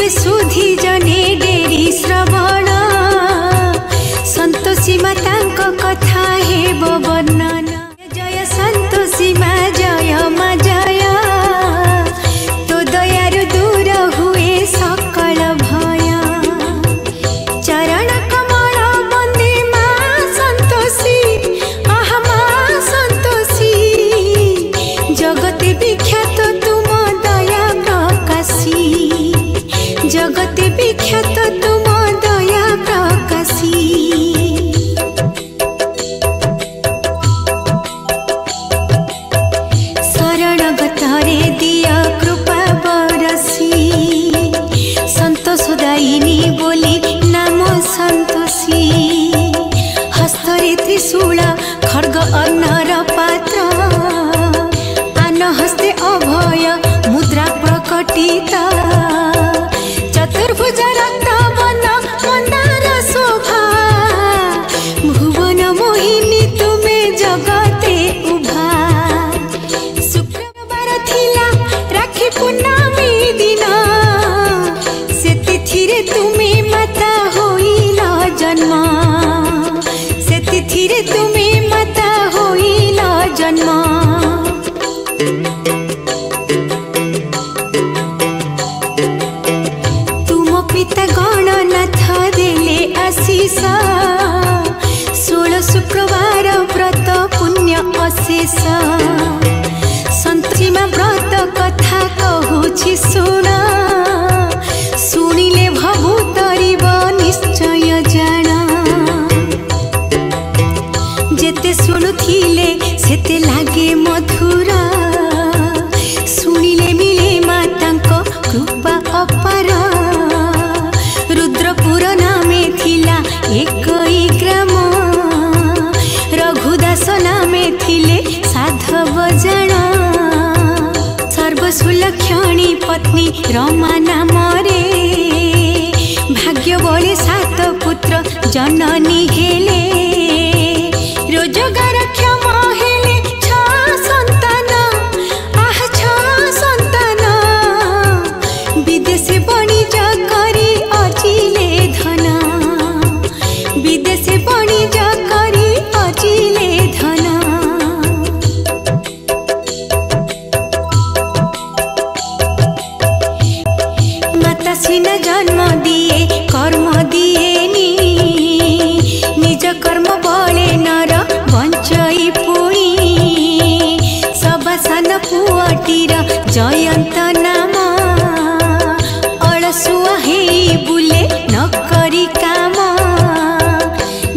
सुधी जने डेरी श्रवण संतोषी मातांक कथा हेब वर्णन। जय संतोषी मा जय मा जय तो दयारु दूर हुए सकल भय। चरण कमल बंदे मा संतोषी आहा मा संतोषी जगते विख्यात तुम दया प्रकाशी। जगते विख्यात तुम दया प्रकाशी। शरणगतरे दिया कृपा बरसी संतोषदायिनी बोली नाम संतोषी। हस्तरे त्रिशूल खड्ग अन्नर पात्र आन हस्ते अभय मुद्रा प्रकटिता। चतुर्भुज रक्त बन मंदार शोभा भुवन मोहिनी तुमे जगते उभा। शुक्रवार थिला राखी पूर्णमी दिन से तिथिरे तुमे माता होइल जन्म। से तिथिरे तुमे माता होइल जन्म। पिता गणनाथ देले आशीष 16 शुक्रवार व्रत पुण्य अशेष। संतोषी मा व्रत कथा कहूछि सुन शुणिले भभु तरिब निश्चय जान। जेते शुणुथिले सेते लागे मधुर शुणिले मिले मातांक कृपा अपार। रुद्रपुर नामे थिला एकई ग्राम रघुदास नामे थिले साधव जन। सर्वसुलक्षणी पत्नी रमा नाम रे भाग्य बळे 7 पुत्र जननी हेले। रोजगार क्षम हेले 6 संतान आह 6 संतान। विदेश वाणिज्य करी अजिले धन। विदेश वाणिज्य करी अजिले धन। माता सिना जन्म दिए कर्म दिएनी निज कर्म बळे नर बंचई पुणी। सबासान पुअटीर जयंत नाम अलसुआ हेई बुले न करी काम।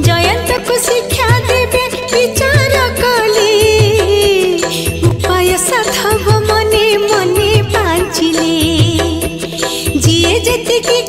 जयंत को शिक्षा देवे विचार कले उपाय साधव मने मने पांचिले। जिए जेतिकी